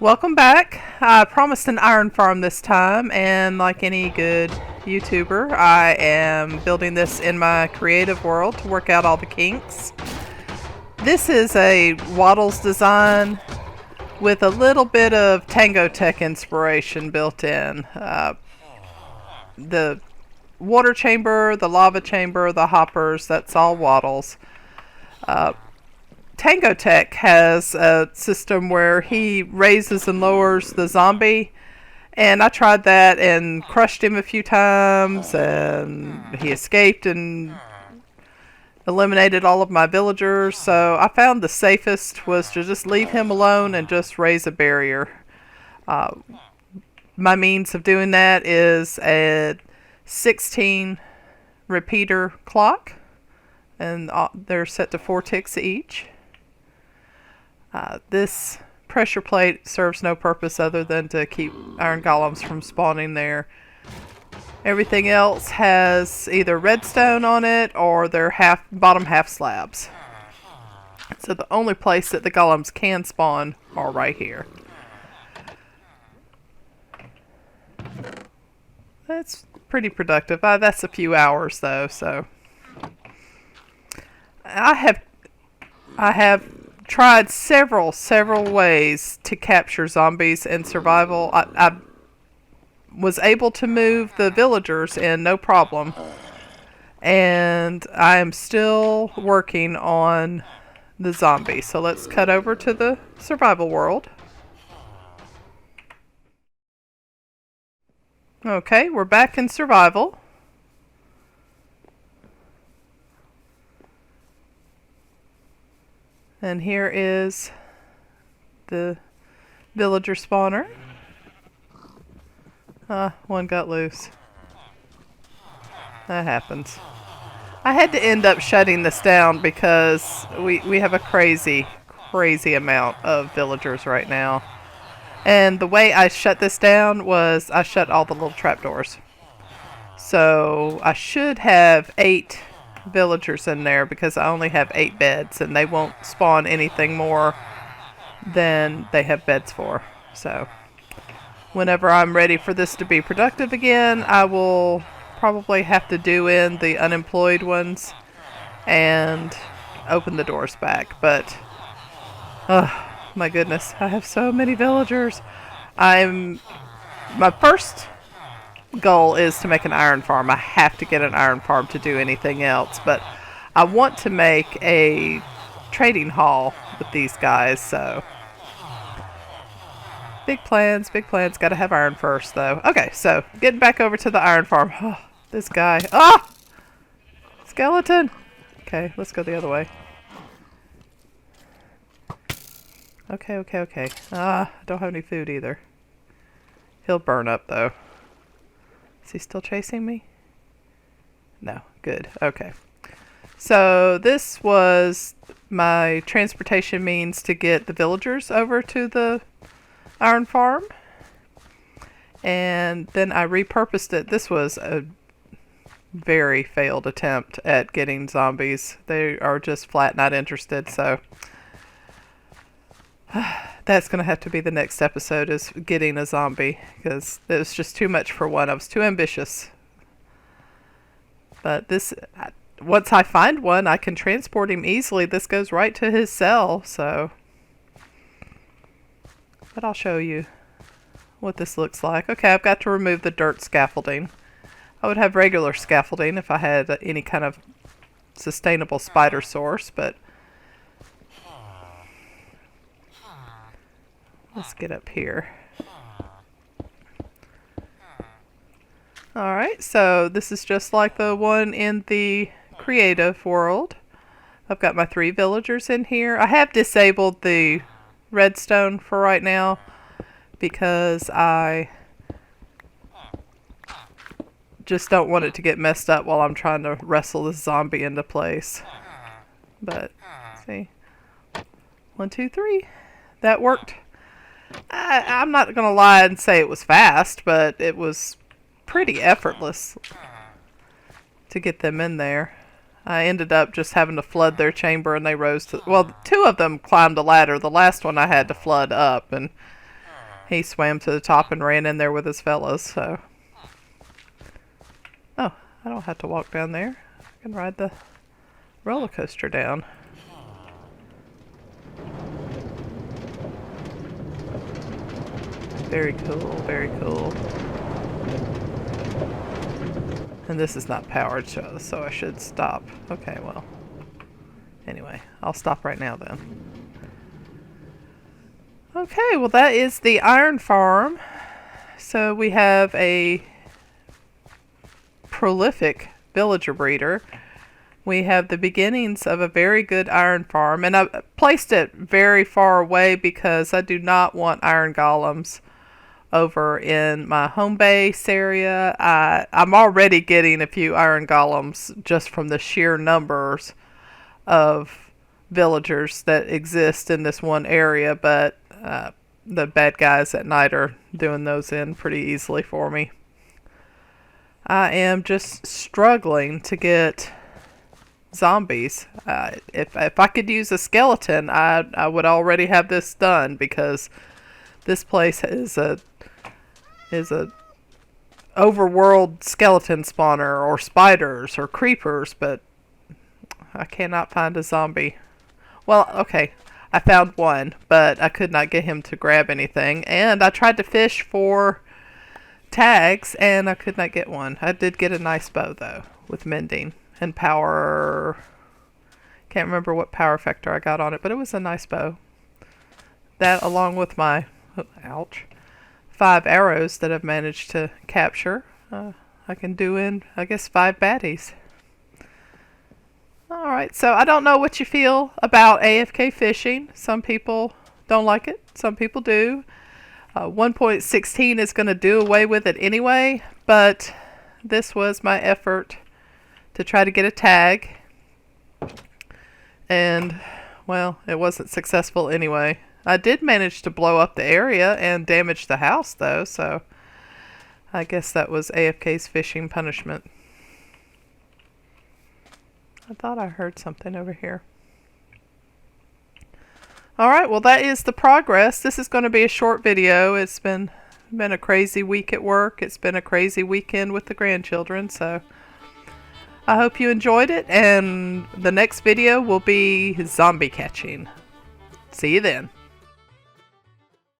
Welcome back. I promised an iron farm this time, and like any good YouTuber, I am building this in my creative world to work out all the kinks. This is a Waddles design with a little bit of Tango Tech inspiration built in. The water chamber, the lava chamber, the hoppers, that's all Waddles. Tango Tech has a system where he raises and lowers the zombie, and I tried that and crushed him a few times, and he escaped and eliminated all of my villagers. So I found the safest was to just leave him alone and just raise a barrier. Uh, my means of doing that is a 16 repeater clock, and they're set to 4 ticks each. This pressure plate serves no purpose other than to keep iron golems from spawning there. Everything else has either redstone on it or their bottom half slabs. So the only place that the golems can spawn are right here. That's pretty productive. That's a few hours though, so I have tried several ways to capture zombies in survival. I was able to move the villagers in no problem, and I am still working on the zombie. So let's cut over to the survival world. Okay, we're back in survival. And here is the villager spawner. One got loose. That happens. I had to end up shutting this down because we have a crazy amount of villagers right now. And the way I shut this down was I shut all the little trapdoors. So I should have 8 villagers in there because I only have 8 beds, and they won't spawn anything more than they have beds for. So whenever I'm ready for this to be productive again, I will probably have to do in the unemployed ones and open the doors back. But my goodness, I have so many villagers. My first goal is to make an iron farm. I have to get an iron farm to do anything else, but I want to make a trading hall with these guys. So big plans. Gotta have iron first though. Okay, so getting back over to the iron farm. Oh, this guy. Skeleton. Okay, let's go the other way. Okay. I don't have any food either. He'll burn up though. Is he still chasing me? No. Good. Okay. So this was my transportation means to get the villagers over to the iron farm. And then I repurposed it. This was a very failed attempt at getting zombies. They are just flat not interested, so that's going to have to be the next episode, is getting a zombie, because it was just too much for one. I was too ambitious. But this, once I find one, I can transport him easily. This goes right to his cell, so. But I'll show you what this looks like. Okay, I've got to remove the dirt scaffolding. I would have regular scaffolding if I had any kind of sustainable spider source, but let's get up here. Alright, so this is just like the one in the creative world. I've got my 3 villagers in here. I have disabled the redstone for right now because I just don't want it to get messed up while I'm trying to wrestle this zombie into place. But, see. 1, 2, 3. That worked. I'm not going to lie and say it was fast, but it was pretty effortless to get them in there. I ended up just having to flood their chamber, and they rose to... Well, 2 of them climbed a ladder. The last one I had to flood up, and he swam to the top and ran in there with his fellows, so. Oh, I don't have to walk down there. I can ride the roller coaster down. Very cool, very cool. And this is not powered, so I should stop. Okay, well. Anyway, I'll stop right now then. Okay, well that is the iron farm. So we have a prolific villager breeder. We have the beginnings of a very good iron farm, and I placed it very far away because I do not want iron golems over in my home base area. I'm already getting a few iron golems just from the sheer numbers of villagers that exist in this one area, but the bad guys at night are doing those in pretty easily for me. I am just struggling to get zombies. If I could use a skeleton, I would already have this done, because this place is a overworld skeleton spawner, or spiders or creepers, but I cannot find a zombie. Well, okay, I found one, but I could not get him to grab anything, and I tried to fish for tags and I could not get one. I did get a nice bow though, with mending and power. Can't remember what power factor I got on it, but it was a nice bow. That, along with my, ouch, 5 arrows that I've managed to capture, I can do in, I guess, 5 baddies. Alright, so I don't know what you feel about AFK fishing. Some people don't like it, some people do. 1.16 is going to do away with it anyway, but this was my effort to try to get a tag, and, well, it wasn't successful anyway. I did manage to blow up the area and damage the house though, so I guess that was AFK's fishing punishment. I thought I heard something over here. Alright, well that is the progress. This is going to be a short video. It's been a crazy week at work. It's been a crazy weekend with the grandchildren, so I hope you enjoyed it, and the next video will be zombie catching. See you then.